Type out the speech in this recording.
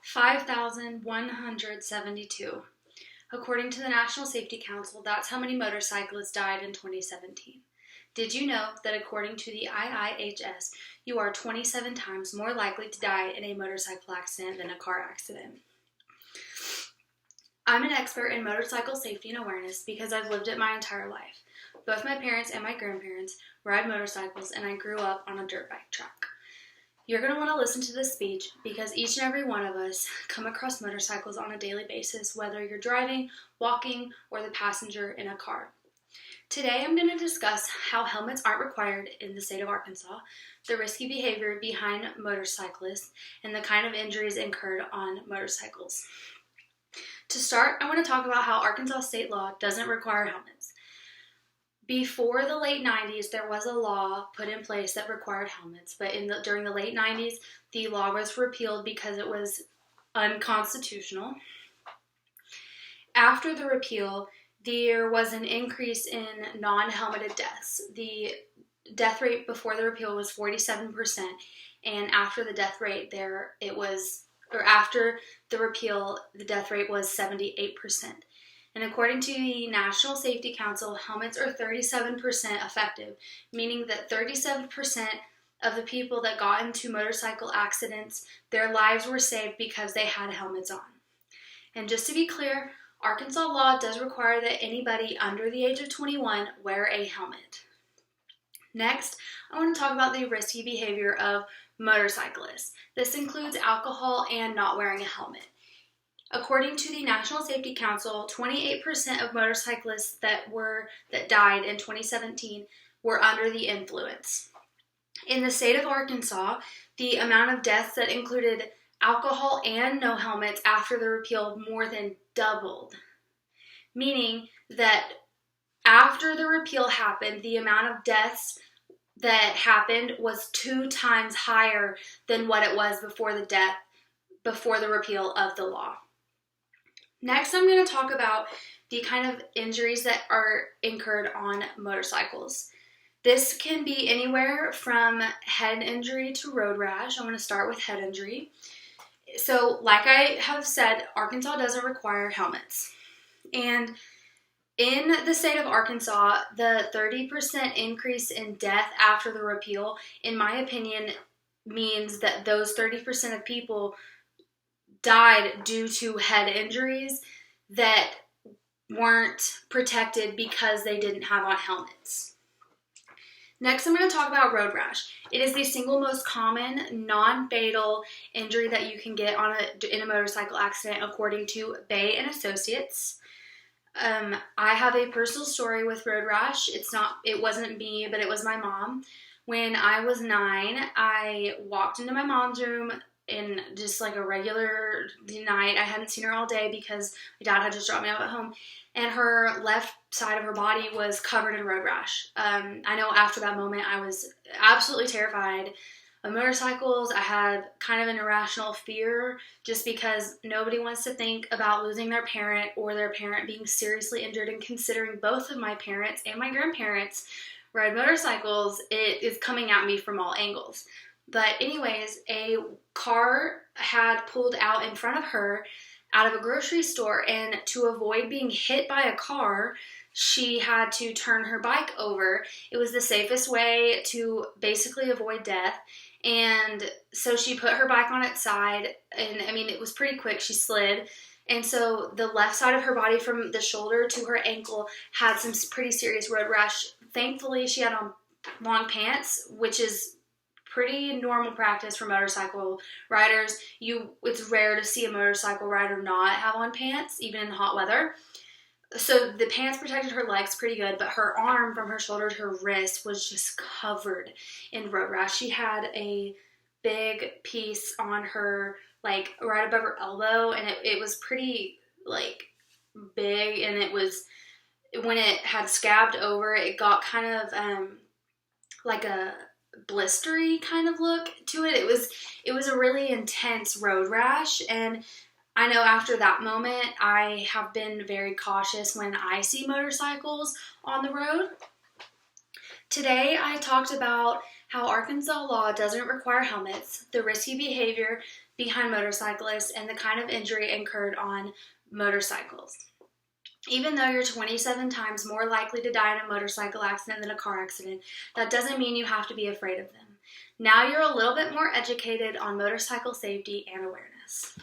5,172. According to the National Safety Council, that's how many motorcyclists died in 2017. Did you know that according to the IIHS, you are 27 times more likely to die in a motorcycle accident than a car accident? I'm an expert in motorcycle safety and awareness because I've lived it my entire life. Both my parents and my grandparents ride motorcycles, and I grew up on a dirt bike track. You're going to want to listen to this speech because each and every one of us come across motorcycles on a daily basis, whether you're driving, walking, or the passenger in a car. Today I'm going to discuss how helmets aren't required in the state of Arkansas, the risky behavior behind motorcyclists, and the kind of injuries incurred on motorcycles. To start, I want to talk about how Arkansas state law doesn't require helmets. Before the late 90s, there was a law put in place that required helmets, but during the late 90s, the law was repealed because it was unconstitutional. After the repeal, there was an increase in non-helmeted deaths. The death rate before the repeal was 47%, and after the death rate after the repeal, the death rate was 78%. And according to the National Safety Council, helmets are 37% effective, meaning that 37% of the people that got into motorcycle accidents, their lives were saved because they had helmets on. And just to be clear, Arkansas law does require that anybody under the age of 21 wear a helmet. Next, I want to talk about the risky behavior of motorcyclists. This includes alcohol and not wearing a helmet. According to the National Safety Council, 28% of motorcyclists that died in 2017 were under the influence. In the state of Arkansas, the amount of deaths that included alcohol and no helmets after the repeal more than doubled, meaning that after the repeal happened, the amount of deaths that happened was 2 times higher than what it was before the repeal of the law. Next, I'm going to talk about the kind of injuries that are incurred on motorcycles. This can be anywhere from head injury to road rash. I'm going to start with head injury. So, like I have said, Arkansas doesn't require helmets. And in the state of Arkansas, the 30% increase in death after the repeal, in my opinion, means that those 30% of people died due to head injuries that weren't protected because they didn't have on helmets. Next, I'm going to talk about road rash. It is the single most common non-fatal injury that you can get in a motorcycle accident, according to Bay and Associates. I have a personal story with road rash. It wasn't me, but it was my mom. When I was 9, I walked into my mom's room in just like a regular night. I hadn't seen her all day because my dad had just dropped me off at home, and her left side of her body was covered in road rash. I know after that moment I was absolutely terrified of motorcycles. I had kind of an irrational fear just because nobody wants to think about losing their parent or their parent being seriously injured, and considering both of my parents and my grandparents ride motorcycles, it is coming at me from all angles. But anyways, a car had pulled out in front of her out of a grocery store, and to avoid being hit by a car, she had to turn her bike over. It was the safest way to basically avoid death. And so she put her bike on its side, and it was pretty quick. She slid. And so the left side of her body from the shoulder to her ankle had some pretty serious road rash. Thankfully, she had on long pants, which is pretty normal practice for motorcycle riders. It's rare to see a motorcycle rider not have on pants, even in hot weather. So the pants protected her legs pretty good, but her arm from her shoulder to her wrist was just covered in road rash. She had a big piece on her, like right above her elbow, and it was pretty like big, and it was, when it had scabbed over, it got kind of like a blistery kind of look to it. It was a really intense road rash, and I know after that moment, I have been very cautious when I see motorcycles on the road. Today, I talked about how Arkansas law doesn't require helmets, the risky behavior behind motorcyclists, and the kind of injury incurred on motorcycles. Even though you're 27 times more likely to die in a motorcycle accident than a car accident, that doesn't mean you have to be afraid of them. Now you're a little bit more educated on motorcycle safety and awareness.